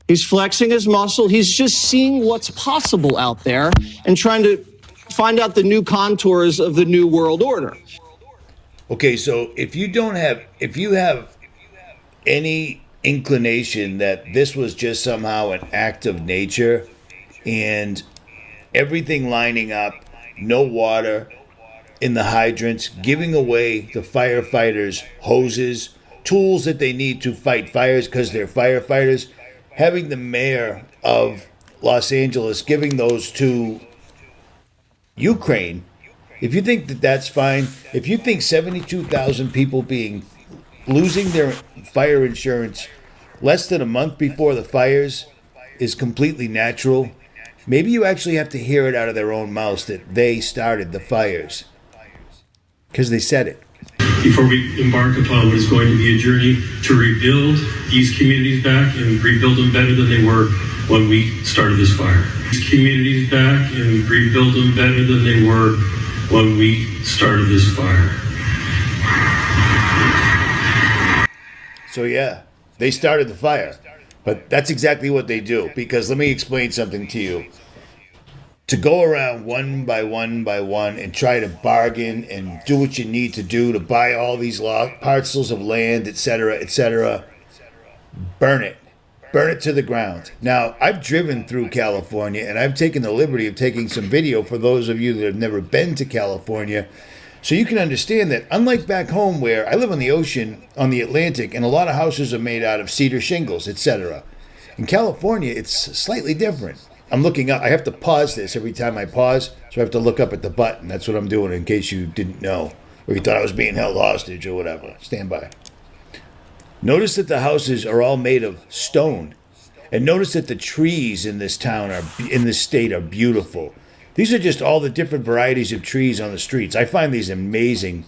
He's flexing his muscle. He's just seeing what's possible out there and trying to find out the new contours of the new world order. Okay, so if you have any inclination that this was just somehow an act of nature and everything lining up, no water in the hydrants, giving away the firefighters hoses, tools that they need to fight fires because they're firefighters, having the mayor of Los Angeles giving those to Ukraine. If you think that that's fine, if you think 72,000 people losing their fire insurance less than a month before the fires is completely natural, maybe you actually have to hear it out of their own mouths that they started the fires. Because they said it. Before we embark upon what is going to be a journey to rebuild these communities back and rebuild them better than they were when we started this fire. These communities back and rebuild them better than they were when we started this fire. So yeah, they started the fire. But that's exactly what they do. Because let me explain something to you. To go around one by one and try to bargain and do what you need to do to buy all these parcels of land, etc., burn it. Burn it to the ground. Now, I've driven through California and I've taken the liberty of taking some video for those of you that have never been to California. So you can understand that unlike back home where I live on the ocean, on the Atlantic, and a lot of houses are made out of cedar shingles, etc. In California, it's slightly different. I'm looking up. I have to pause this every time I pause, so I have to look up at the button. That's what I'm doing in case you didn't know, or you thought I was being held hostage or whatever. Stand by. Notice that the houses are all made of stone. And notice that the trees in this state are beautiful. These are just all the different varieties of trees on the streets. I find these amazing.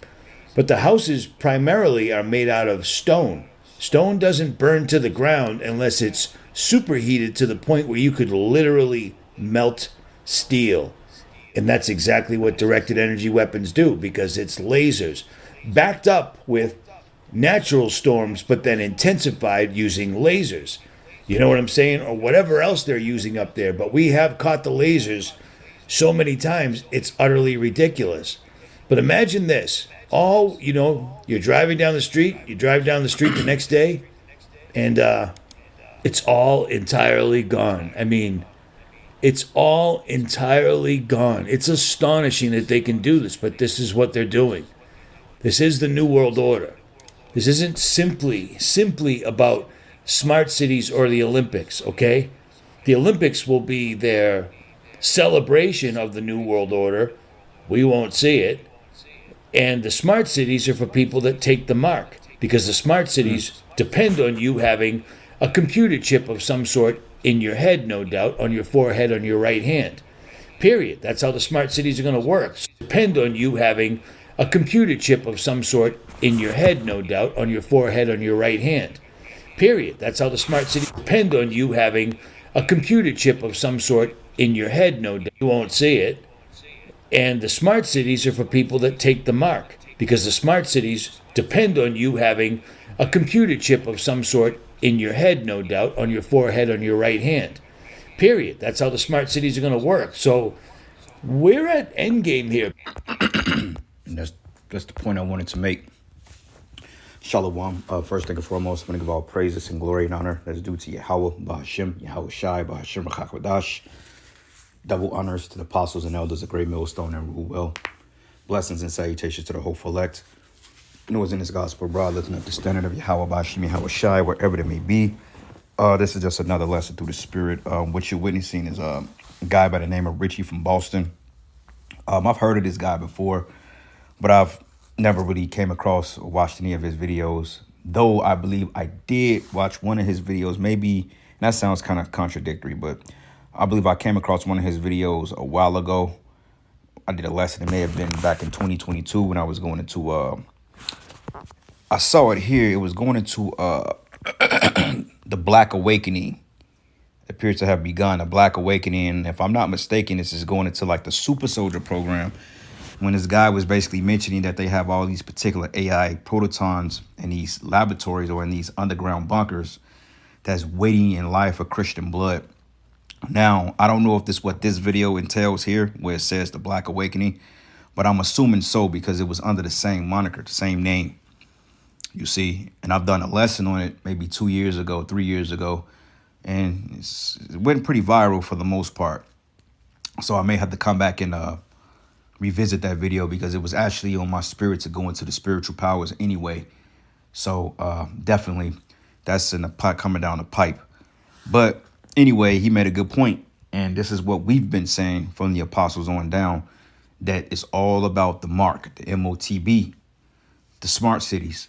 But the houses primarily are made out of stone. Stone doesn't burn to the ground unless it's superheated to the point where you could literally melt steel. And that's exactly what directed energy weapons do, because it's lasers backed up with natural storms, but then intensified using lasers. You know what I'm saying? Or whatever else they're using up there. But we have caught the lasers so many times, it's utterly ridiculous. But imagine this. You're driving down the street, you drive down the street the next day, and it's all entirely gone. I mean, it's all entirely gone. It's astonishing that they can do this, but this is what they're doing. This is the New World Order. This isn't simply about smart cities or the Olympics, okay? The Olympics will be their celebration of the New World Order. We won't see it. And the smart cities are for people that take the mark, because the smart cities depend on you having a computer chip of some sort in your head, no doubt, on your forehead, on your right hand. Period. That's how the smart cities are going to work. Depend on you having a computer chip of some sort in your head, no doubt, on your forehead, on your right hand. Period. That's how the smart cities depend on you having a computer chip of some sort in your head, no doubt. You won't see it. And the smart cities are for people that take the mark, because the smart cities depend on you having a computer chip of some sort in your head, no doubt, on your forehead, on your right hand. Period. That's how the smart cities are going to work. So we're at endgame here. And that's the point I wanted to make. Shalom. First thing and foremost, I'm going to give all praises and glory and honor that's due to Yahweh, Bahashim, Yahweh Shai, Bahashim, B'chakwadash. Double honors to the apostles and elders of Great Millstone and Rule Well. Blessings and salutations to the hopeful elect. Who is in this gospel, broad, lifting up the standard of Yahweh, Bahashim, Yahweh Shai, wherever it may be. This is just another lesson through the Spirit. What you're witnessing is a guy by the name of Richie from Boston. I've heard of this guy before, but I've never really came across or watched any of his videos, though I believe I did watch one of his videos. Maybe, and that sounds kind of contradictory, but I believe I came across one of his videos a while ago. I did a lesson. It may have been back in 2022 when I was going into, I saw it here. It was going into the Black Awakening. It appears to have begun, a Black Awakening. If I'm not mistaken, this is going into like the Super Soldier program, when this guy was basically mentioning that they have all these particular AI protons in these laboratories or in these underground bunkers that's waiting in life for Christian blood. Now, I don't know if this is what this video entails here, where it says the Black Awakening, but I'm assuming so because it was under the same moniker, the same name. You see, and I've done a lesson on it maybe 2 years ago, 3 years ago, and it went pretty viral for the most part. So I may have to come back and revisit that video because it was actually on my spirit to go into the spiritual powers anyway. So definitely that's in the pot coming down the pipe. But anyway, he made a good point. And this is what we've been saying from the apostles on down, that it's all about the mark, the MOTB, the smart cities.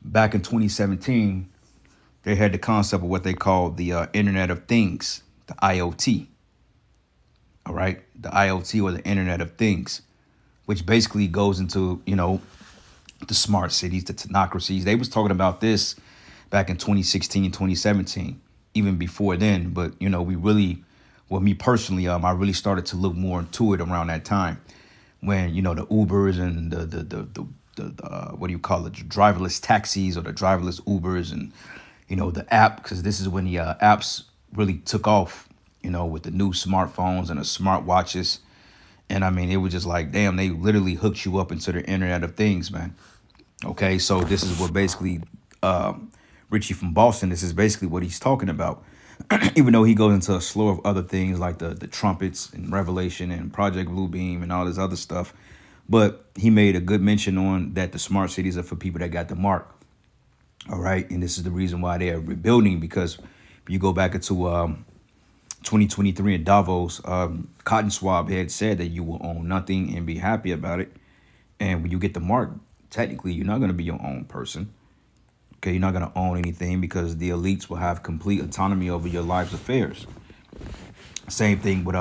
Back in 2017, they had the concept of what they call the Internet of Things, the IoT. All right, the IoT, or the Internet of Things, which basically goes into, the smart cities, the technocracies. They was talking about this back in 2016 and 2017, even before then. But, me personally, I really started to look more into it around that time when, the Ubers and the what do you call it, the driverless taxis or the driverless Ubers and, the app, because this is when the apps really took off, with the new smartphones and the smart watches. And I mean, it was just like, damn, they literally hooked you up into the Internet of Things, man. Okay, so this is what basically Richie from Boston, this is basically what he's talking about. Even though he goes into a slew of other things like the trumpets and Revelation and Project Bluebeam and all this other stuff. But he made a good mention on that the smart cities are for people that got the mark. All right. And this is the reason why they are rebuilding, because if you go back into 2023 in Davos, Cotton Swab had said that you will own nothing and be happy about it. And when you get the mark, technically, you're not going to be your own person. Okay, you're not going to own anything because the elites will have complete autonomy over your life's affairs. Same thing with,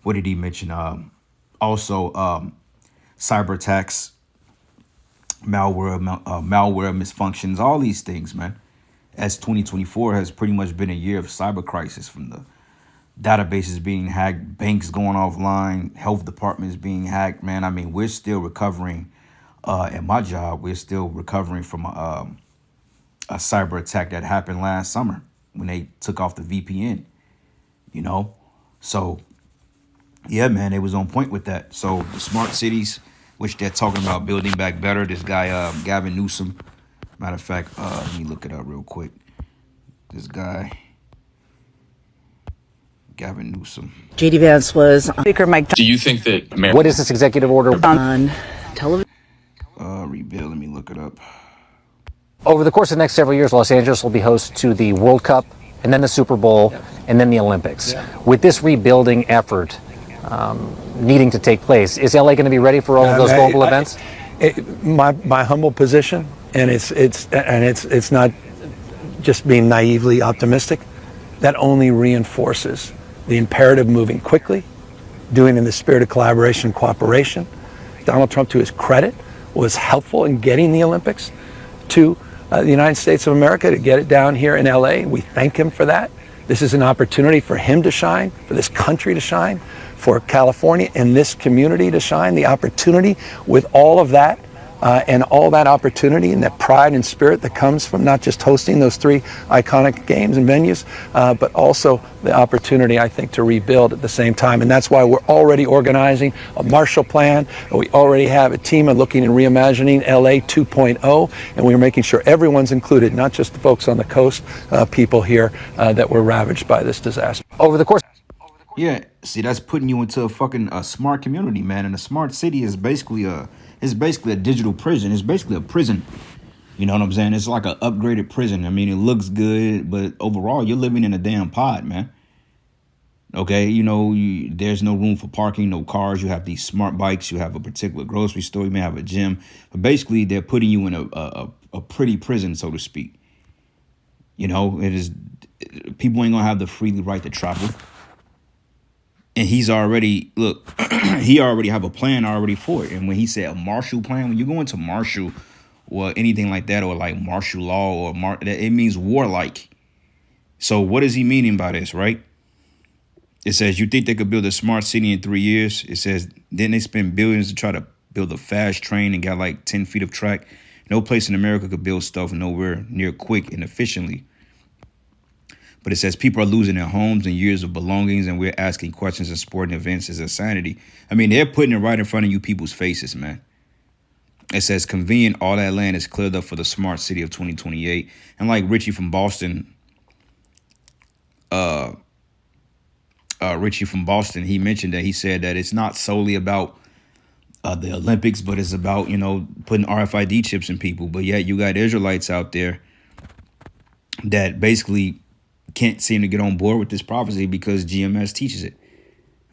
what did he mention? Also, cyber attacks, malware misfunctions, all these things, man. As 2024 has pretty much been a year of cyber crisis, from the databases being hacked, banks going offline, health departments being hacked, man. I mean, we're still recovering. At my job, we're still recovering from a cyber attack that happened last summer when they took off the VPN, So, yeah, man, they was on point with that. So the smart cities, which they're talking about building back better. This guy, Gavin Newsom. Matter of fact, let me look it up real quick. This guy, Gavin Newsom. J.D. Vance was Speaker Mike. Do you think that What is this executive order on television. Rebuild. Let me look it up. Over the course of the next several years, Los Angeles will be host to the World Cup and then the Super Bowl and then the Olympics. With this rebuilding effort needing to take place, is LA going to be ready for all of those global events? My humble position, and it's not just being naively optimistic, that only reinforces the imperative moving quickly, doing in the spirit of collaboration and cooperation. Donald Trump, to his credit, was helpful in getting the Olympics to the United States of America, to get it down here in LA. We thank him for that. This is an opportunity for him to shine, for this country to shine, for California and this community to shine. The opportunity with all of that and all that opportunity and that pride and spirit that comes from not just hosting those three iconic games and venues, but also the opportunity, I think, to rebuild at the same time. And that's why we're already organizing a Marshall Plan. We already have a team of looking and reimagining LA 2.0, and we're making sure everyone's included, not just the folks on the coast, people here that were ravaged by this disaster. Over the course. Yeah, see, that's putting you into a fucking smart community, man. And a smart city is basically a digital prison. It's basically a prison. You know what I'm saying? It's like an upgraded prison. I mean, it looks good, but overall, you're living in a damn pod, man. Okay, there's no room for parking, no cars. You have these smart bikes. You have a particular grocery store. You may have a gym. But basically, they're putting you in a pretty prison, so to speak. It is. People ain't gonna have the freely right to travel. And he already have a plan already for it. And when he said a Marshall Plan, when you go into Marshall or anything like that, or like martial law it means warlike. So what is he meaning by this, right? It says, you think they could build a smart city in 3 years? It says, then they spend billions to try to build a fast train and got like 10 feet of track. No place in America could build stuff nowhere near quick and efficiently. But it says people are losing their homes and years of belongings, and we're asking questions in sporting events is insanity. I mean, they're putting it right in front of you people's faces, man. It says convenient, all that land is cleared up for the smart city of 2028. And like Richie from Boston, he mentioned that he said that it's not solely about the Olympics, but it's about, putting RFID chips in people. But yet you got Israelites out there that basically can't seem to get on board with this prophecy because GMS teaches it.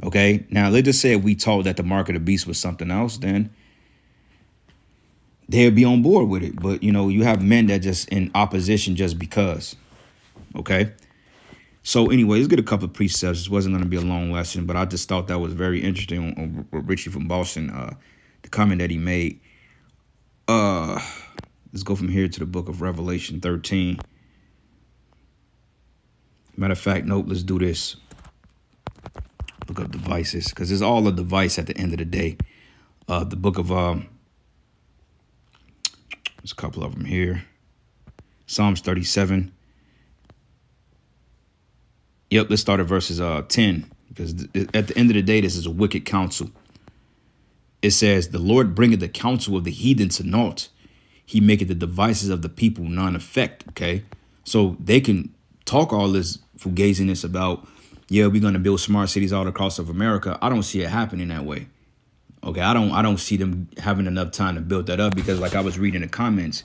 Okay, now let's just say if we told that the mark of the beast was something else, then they'd be on board with it. But, you have men that just in opposition just because. Okay. So anyway, let's get a couple of precepts. This wasn't going to be a long lesson, but I just thought that was very interesting on Richie from Boston, the comment that he made. Let's go from here to the book of Revelation 13. Matter of fact, nope, let's do this. Look up devices, because it's all a device at the end of the day. The book of, there's a couple of them here. Psalms 37. Yep, let's start at verses 10, because at the end of the day, this is a wicked counsel. It says, the Lord bringeth the counsel of the heathen to naught. He maketh the devices of the people non-effect, okay? So they can talk all this fugaziness about, we're going to build smart cities all across of America. I don't see it happening that way. Okay, I don't see them having enough time to build that up because like I was reading the comments,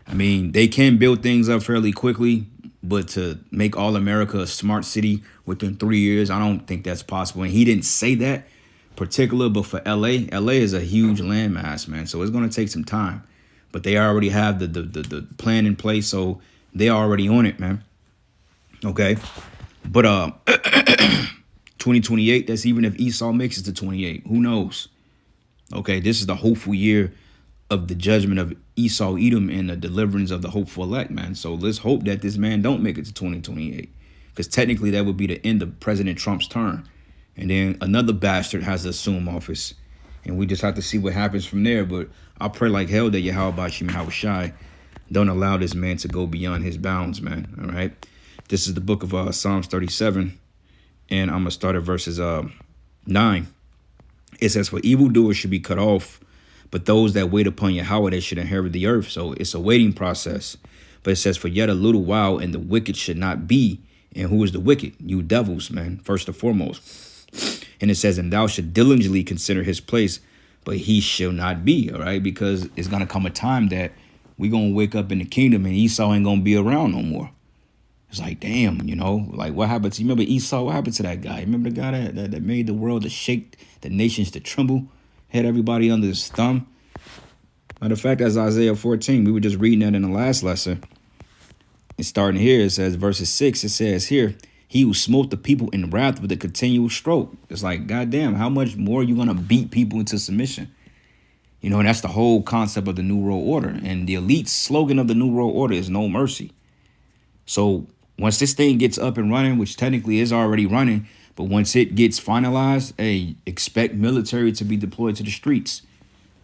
I mean, they can build things up fairly quickly, but to make all America a smart city within 3 years, I don't think that's possible. And he didn't say that particular, but for LA is a huge landmass, man. So it's going to take some time, but they already have the plan in place. So they're already on it, man. Okay. But 2028, that's even if Esau makes it to 28, who knows? Okay. This is the hopeful year of the judgment of Esau, Edom, and the deliverance of the hopeful elect, man. So let's hope that this man don't make it to 2028, because technically that would be the end of President Trump's term. And then another bastard has to assume office, and we just have to see what happens from there. But I pray like hell that Yahweh Shai don't allow this man to go beyond his bounds, man. All right. This is the book of Psalms 37, and I'm going to start at verses 9. It says, for evildoers should be cut off, but those that wait upon Yahweh, they should inherit the earth. So it's a waiting process. But it says, for yet a little while, and the wicked should not be. And who is the wicked? You devils, man, first and foremost. And it says, and thou should diligently consider his place, but he shall not be. All right, because it's going to come a time that we're going to wake up in the kingdom and Esau ain't going to be around no more. It's like, damn, like what happened to, you remember Esau? What happened to that guy? Remember the guy that made the world to shake, the nations to tremble? Had everybody under his thumb. Matter of fact, that's Isaiah 14. We were just reading that in the last lesson. And starting here, it says, verses 6, it says here, he who smote the people in wrath with a continual stroke. It's like, goddamn, how much more are you going to beat people into submission? And that's the whole concept of the New World Order. And the elite slogan of the New World Order is no mercy. So once this thing gets up and running, which technically is already running, but once it gets finalized, expect military to be deployed to the streets.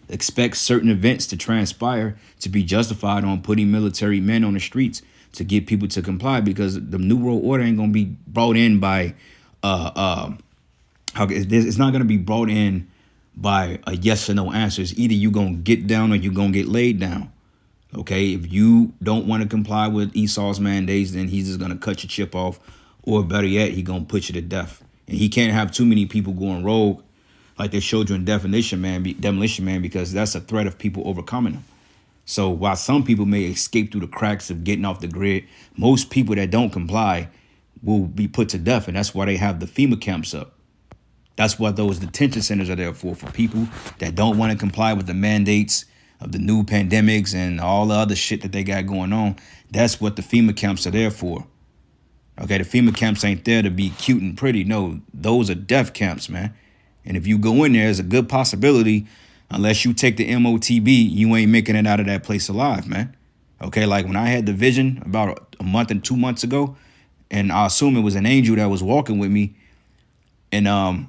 Expect certain events to transpire to be justified on putting military men on the streets to get people to comply, because the New World Order ain't going to be brought in by, it's not going to be brought in by a yes or no answer. It's either you going to get down or you going to get laid down. Okay, if you don't want to comply with Esau's mandates, then he's just going to cut your chip off, or better yet, he going to put you to death. And he can't have too many people going rogue like they showed you in Demolition Man, because that's a threat of people overcoming them. So while some people may escape through the cracks of getting off the grid, most people that don't comply will be put to death. And that's why they have the FEMA camps up. That's what those detention centers are there for people that don't want to comply with the mandates of the new pandemics and all the other shit that they got going on. That's what the FEMA camps are there for. Okay, the FEMA camps ain't there to be cute and pretty. No, those are death camps, man. And if you go in there, there's a good possibility, unless you take the MOTB, you ain't making it out of that place alive, man. Okay, like when I had the vision about a month and 2 months ago, and I assume it was an angel that was walking with me, and I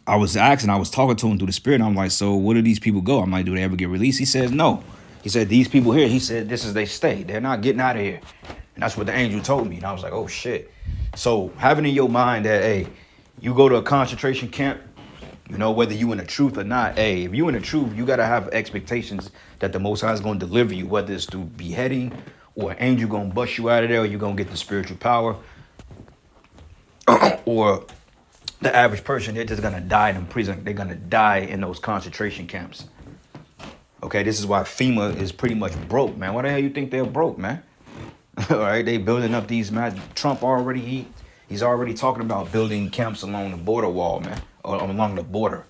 was talking to him through the spirit, and I'm like, so where do these people go? I'm like, do they ever get released? He says, no. He said, these people here, he said, this is they stay. They're not getting out of here. And that's what the angel told me. And I was like, oh shit. So having in your mind that, hey, you go to a concentration camp, you know, whether you in the truth or not, hey, if you in the truth, you got to have expectations that the Most High is going to deliver you, whether it's through beheading or an angel going to bust you out of there, or you're going to get the spiritual power, or the average person, they're just going to die in prison. They're going to die in those concentration camps. Okay, this is why FEMA is pretty much broke, man. Why the hell you think they're broke, man? All right, they building up these, man. Trump already, he's already talking about building camps along the border wall, man, or along the border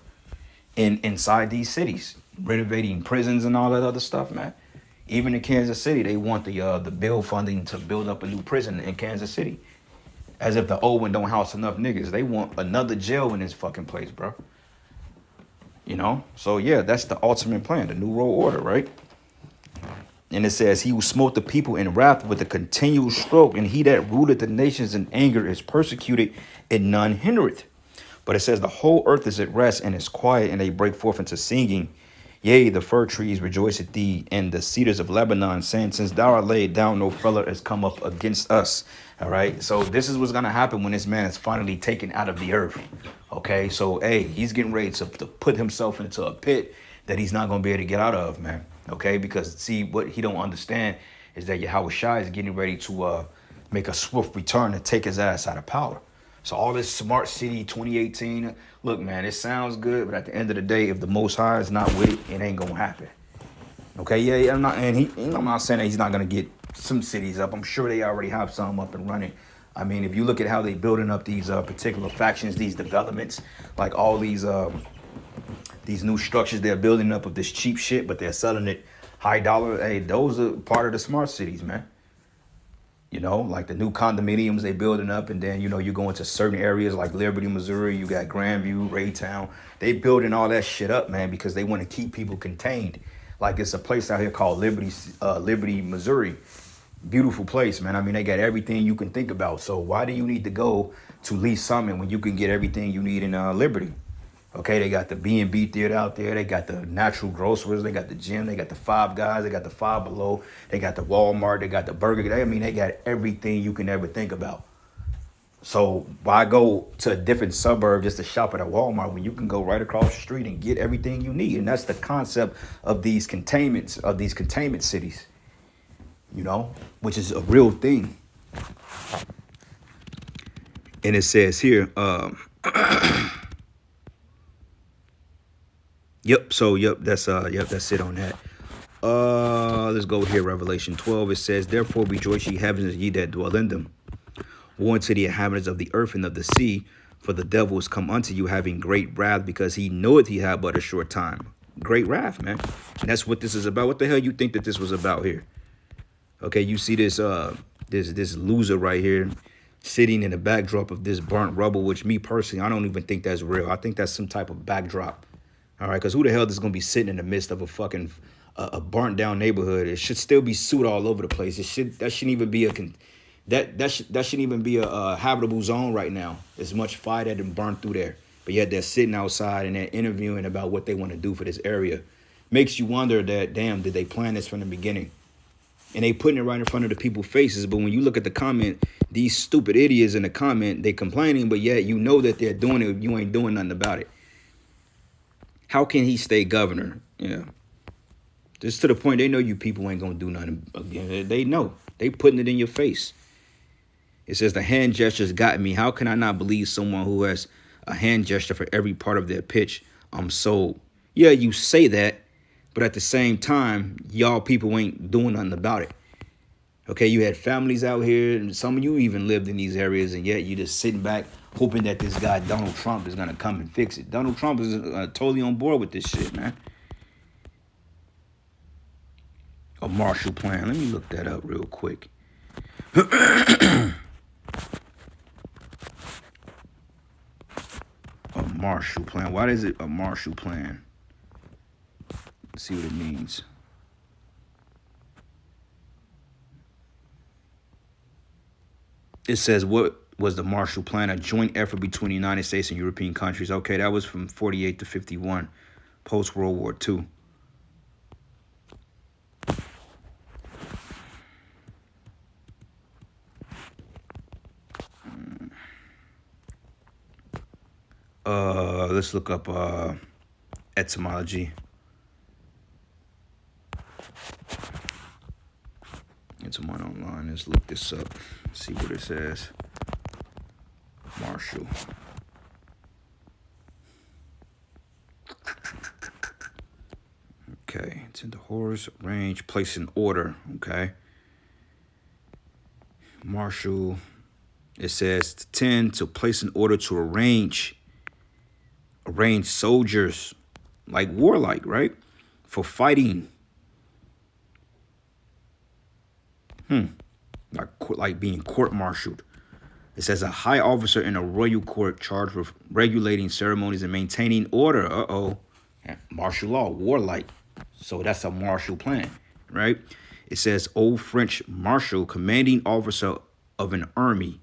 inside these cities, renovating prisons and all that other stuff, man. Even in Kansas City, they want the bill funding to build up a new prison in Kansas City. As if the old one don't house enough niggas. They want another jail in this fucking place, bro. You know? So, yeah, that's the ultimate plan, the New World Order, right? And it says, he who smote the people in wrath with a continual stroke, and he that ruleth the nations in anger is persecuted, and none hindereth. But it says, the whole earth is at rest and is quiet, and they break forth into singing. Yea, the fir trees rejoice at thee, and the cedars of Lebanon, saying, since thou art laid down, no fellow has come up against us. All right. So this is what's going to happen when this man is finally taken out of the earth. OK, so, hey, he's getting ready to put himself into a pit that he's not going to be able to get out of, man. OK, because see, what he don't understand is that Yahweh Shai is getting ready to make a swift return to take his ass out of power. So all this smart city 2018, look, man, it sounds good. But at the end of the day, if the Most High is not with it, it ain't going to happen. OK, yeah, I'm not saying that he's not going to get some cities up. I'm sure they already have some up and running. I mean, if you look at how they building up these particular factions, these developments, like all these new structures they're building up with this cheap shit, but they're selling it high dollar. Hey, those are part of the smart cities, man. You know, like the new condominiums they building up, and then, you know, you go into certain areas like Liberty, Missouri, you got Grandview, Raytown. They building all that shit up, man, because they want to keep people contained. Like it's a place out here called Liberty, Missouri. Beautiful place, man. I mean, they got everything you can think about. So why do you need to go to Lee Summit when you can get everything you need in Liberty? Okay, they got the B&B theater out there. They got the natural grocers. They got the gym. They got the Five Guys. They got the Five Below. They got the Walmart. They got the Burger. I mean, they got everything you can ever think about. So why go to a different suburb just to shop at a Walmart when you can go right across the street and get everything you need? And that's the concept of these containment cities, you know, which is a real thing. And it says here, that's it on that. Let's go here, Revelation 12. It says, therefore rejoice ye heavens, ye that dwell in them. Woe unto the inhabitants of the earth and of the sea, for the devil is come unto you having great wrath, because he knoweth he had but a short time. Great wrath, man. And that's what this is about. What the hell you think that this was about here? Okay, you see this this loser right here sitting in the backdrop of this burnt rubble, which me personally, I don't even think that's real. I think that's some type of backdrop. All right, because who the hell is going to be sitting in the midst of a fucking a burnt down neighborhood? It should still be soot all over the place. That shouldn't even be that shouldn't even be a habitable zone right now. There's much fire that done burned through there, but yet they're sitting outside and they're interviewing about what they want to do for this area. Makes you wonder that, damn, did they plan this from the beginning? And they putting it right in front of the people's faces. But when you look at the comment, these stupid idiots in the comment, they complaining, but yet you know that they're doing it. You ain't doing nothing about it. How can he stay governor? Yeah. Just to the point, they know you people ain't going to do nothing again. They know. They putting it in your face. It says the hand gestures got me. How can I not believe someone who has a hand gesture for every part of their pitch? I'm sold. Yeah, you say that, but at the same time, y'all people ain't doing nothing about it. Okay, you had families out here, and some of you even lived in these areas, and yet you just sitting back hoping that this guy, Donald Trump, is going to come and fix it. Donald Trump is totally on board with this shit, man. A Marshall Plan. Let me look that up real quick. A Marshall Plan. Why is it a Marshall Plan? Let's see what it means. It says, what was the Marshall Plan? A joint effort between the United States and European countries. Okay, that was from 48 to 51, post-World War II. Let's look up etymology. It's one online. Let's look this up. See what it says. Marshall. Okay, it's in the horse range, place in order. Okay. Marshall. It says to tend, to place in order, to arrange soldiers, like warlike, right? For fighting. Like being court-martialed. It says a high officer in a royal court charged with regulating ceremonies and maintaining order. Martial law, warlike. So that's a martial plan, right? It says Old French marshal, commanding officer of an army,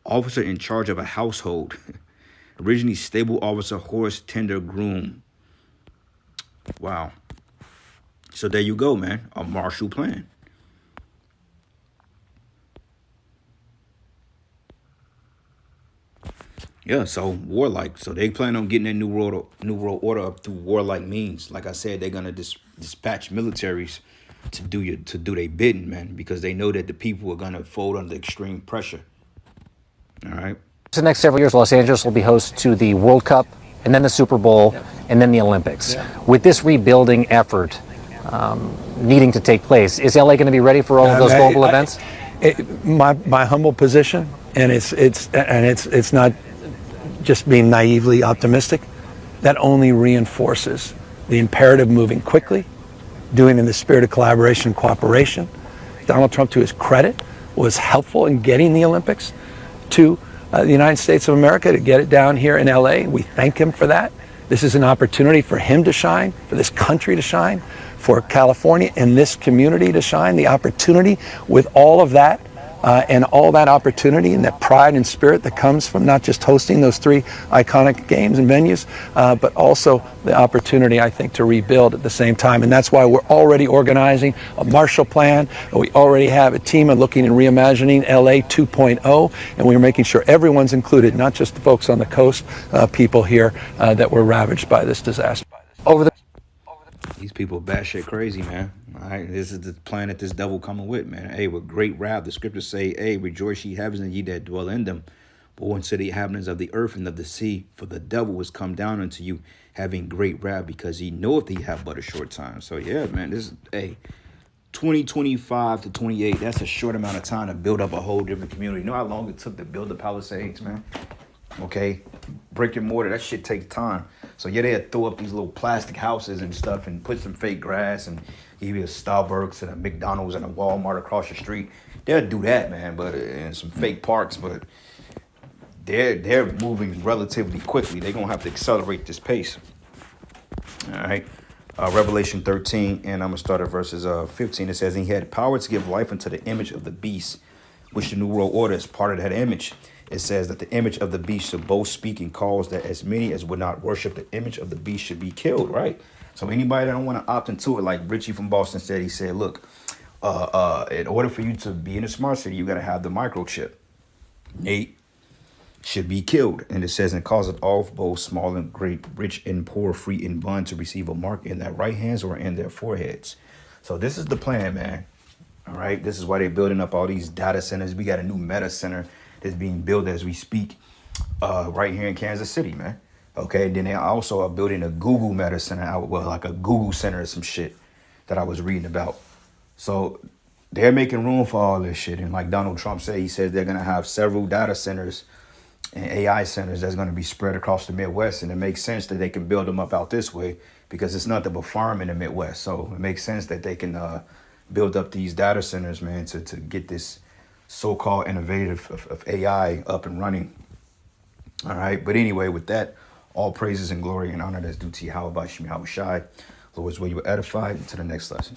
officer in charge of a household. Originally stable officer, horse, tender, groom. Wow. So there you go, man. A martial plan. Yeah, so warlike. So they plan on getting that new world order up through warlike means. Like I said, they're gonna dispatch militaries to do their bidding, man, because they know that the people are gonna fold under extreme pressure. All right. For the next several years, Los Angeles will be host to the World Cup, and then the Super Bowl, and then the Olympics. With this rebuilding effort needing to take place, is LA going to be ready for all of those global events? My humble position, and it's not just being naively optimistic, that only reinforces the imperative moving quickly, doing in the spirit of collaboration and cooperation. Donald Trump, to his credit, was helpful in getting the Olympics to the United States of America, to get it down here in LA. We thank him for that. This is an opportunity for him to shine, for this country to shine, for California and this community to shine. The opportunity with all of that and all that opportunity and that pride and spirit that comes from not just hosting those three iconic games and venues, but also the opportunity, I think, to rebuild at the same time. And that's why we're already organizing a Marshall Plan. We already have a team of looking and reimagining LA 2.0, and we're making sure everyone's included, not just the folks on the coast, people here that were ravaged by this disaster. These people batshit crazy, man. All right, this is the plan that this devil coming with, man. Hey, with great wrath, the scriptures say, hey, rejoice ye heavens and ye that dwell in them. But unto the inhabitants of the earth and of the sea, for the devil was come down unto you, having great wrath, because he knoweth he have but a short time. So yeah, man, this is 2025 to 28. That's a short amount of time to build up a whole different community. You know how long it took to build the Palisades, man? Okay, brick and mortar, that shit takes time. So yeah, they'd throw up these little plastic houses and stuff and put some fake grass and give you a Starbucks and a McDonald's and a Walmart across the street. They'll do that, man, but and some fake parks, but they're moving relatively quickly. They're gonna have to accelerate this pace. All right. Revelation 13, and I'm gonna start at verses 15. It says, and he had power to give life unto the image of the beast, which the New World Order is part of that image. It says that the image of the beast should both speak and cause that as many as would not worship the image of the beast should be killed, right? So anybody that don't want to opt into it, like Richie from Boston said, he said, look, in order for you to be in a smart city, you got to have the microchip. Nate should be killed. And it says, and causeth all, both small and great, rich and poor, free and bond, to receive a mark in their right hands or in their foreheads. So this is the plan, man. All right. This is why they're building up all these data centers. We got a new meta center that's being built as we speak right here in Kansas City, man. Okay, then they also are building a Google Meta Center, like a Google Center or some shit that I was reading about. So they're making room for all this shit. And like Donald Trump said, he says they're going to have several data centers and AI centers that's going to be spread across the Midwest. And it makes sense that they can build them up out this way because it's nothing but farm in the Midwest. So it makes sense that they can build up these data centers, man, to get this so-called innovative of AI up and running. All right. But anyway, with that, all praises and glory and honor that's due to Yahweh Bashim Yahweh Shai. Lord, is where you were edified. Until the next lesson.